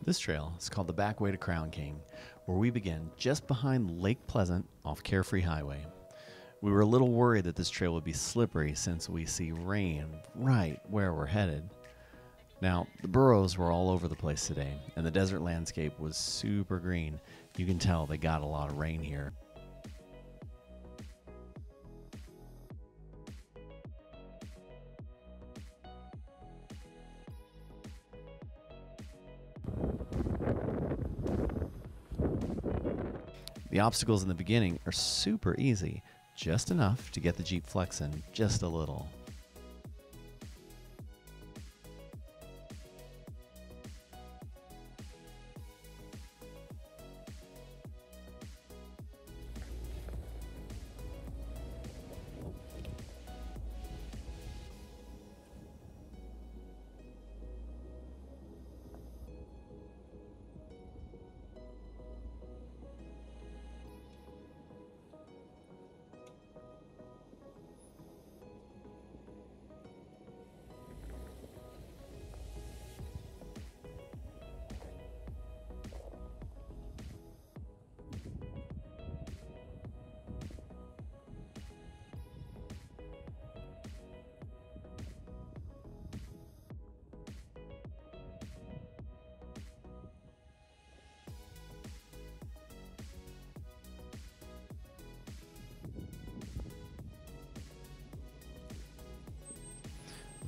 This trail is called the Backway to Crown King, where we begin just behind Lake Pleasant off Carefree Highway. We were a little worried that this trail would be slippery since we see rain right where we're headed. Now, the burros were all over the place today, and the desert landscape was super green. You can tell they got a lot of rain here. The obstacles in the beginning are super easy, just enough to get the Jeep flexing just a little.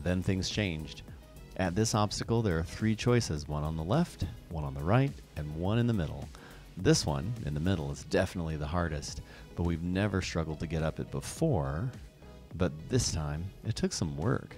Then things changed. At this obstacle, there are 3 choices, one on the left, one on the right, and one in the middle. This one, in the middle, is definitely the hardest, but we've never struggled to get up it before. But this time, it took some work.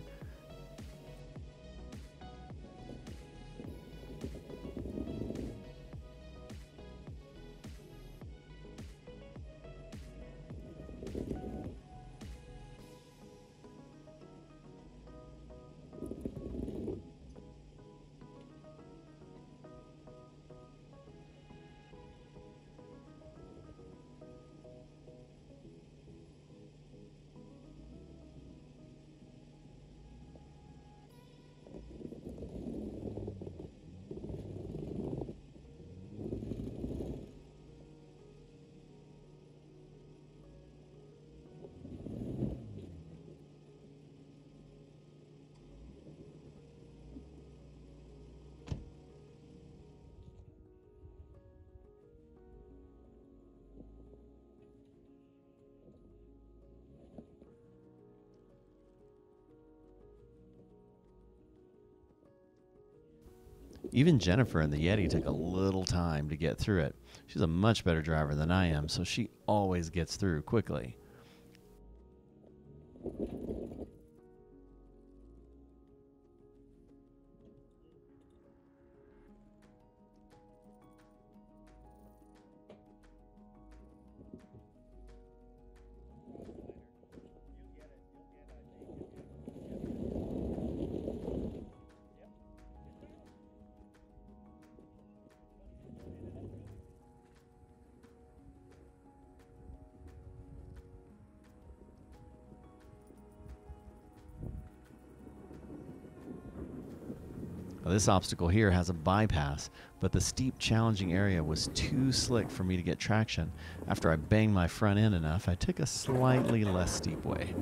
Even Jennifer in the Yeti took a little time to get through it. She's a much better driver than I am, so she always gets through quickly. This obstacle here has a bypass, but the steep, challenging area was too slick for me to get traction. After I banged my front end enough, I took a slightly less steep way.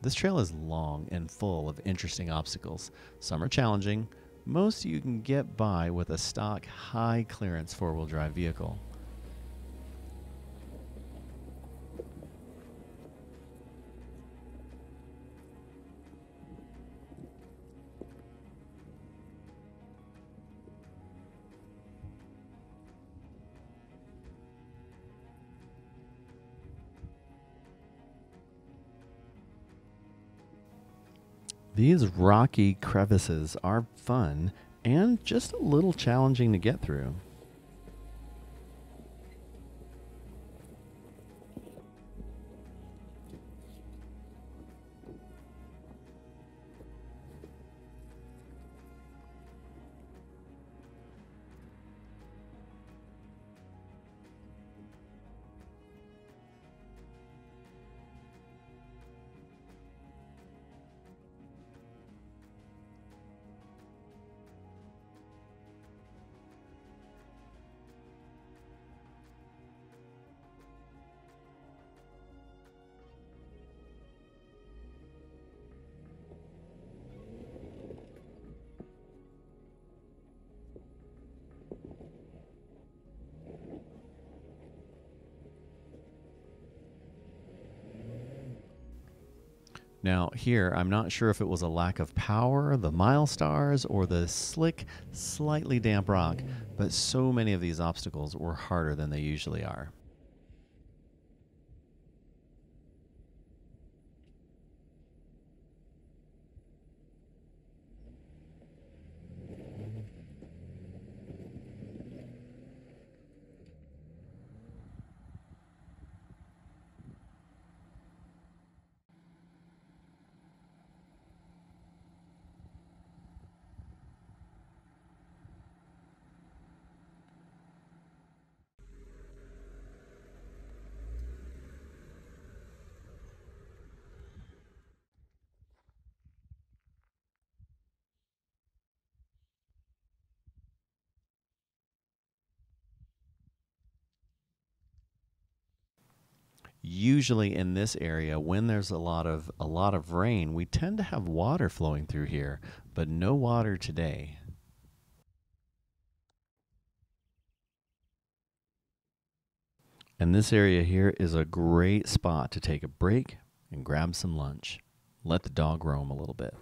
This trail is long and full of interesting obstacles. Some are challenging. Most you can get by with a stock high clearance 4-wheel drive vehicle. These rocky crevices are fun and just a little challenging to get through. Now, here, I'm not sure if it was a lack of power, the milestars, or the slick, slightly damp rock, but so many of these obstacles were harder than they usually are. Usually in this area, when there's a lot of rain, we tend to have water flowing through here, but no water today. And this area here is a great spot to take a break and grab some lunch. Let the dog roam a little bit.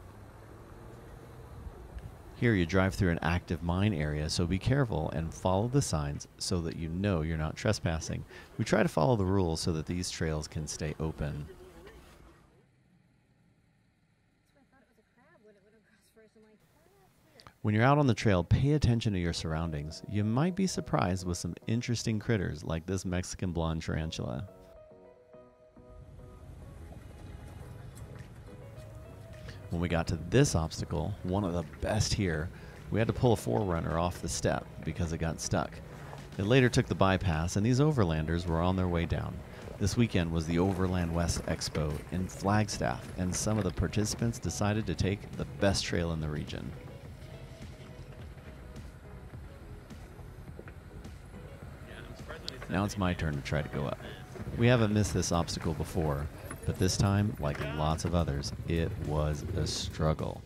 Here you drive through an active mine area, so be careful and follow the signs so that you know you're not trespassing. We try to follow the rules so that these trails can stay open. When you're out on the trail, pay attention to your surroundings. You might be surprised with some interesting critters like this Mexican blonde tarantula. When we got to this obstacle, one of the best here, we had to pull a forerunner off the step because it got stuck. It later took the bypass, and these overlanders were on their way down. This weekend was the Overland West Expo in Flagstaff, and some of the participants decided to take the best trail in the region. Now it's my turn to try to go up. We haven't missed this obstacle before, but this time, like lots of others, it was a struggle.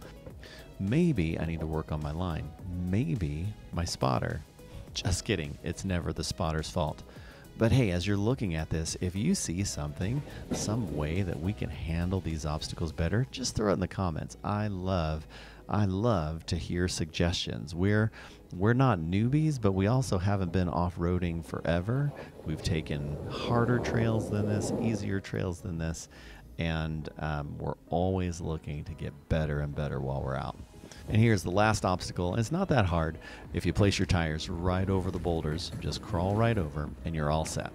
Maybe I need to work on my line. Maybe my spotter. Just kidding, it's never the spotter's fault. But hey, as you're looking at this, if you see something, some way that we can handle these obstacles better, just throw it in the comments. I love to hear suggestions. We're not newbies, but we also haven't been off-roading forever. We've taken harder trails than this, easier trails than this, and we're always looking to get better and better while we're out. And here's the last obstacle. It's not that hard. If you place your tires right over the boulders, just crawl right over, and you're all set.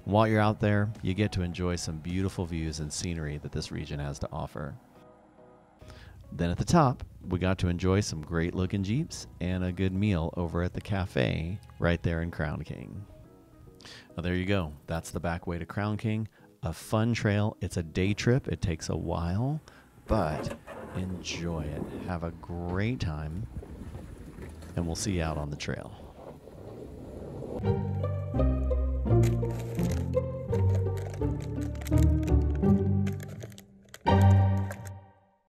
While you're out there, you get to enjoy some beautiful views and scenery that this region has to offer. Then at the top, we got to enjoy some great looking Jeeps and a good meal over at the cafe right there in Crown King. Well, there you go. That's the Backway to Crown King. A fun trail. It's a day trip. It takes a while, but enjoy it. Have a great time, and we'll see you out on the trail.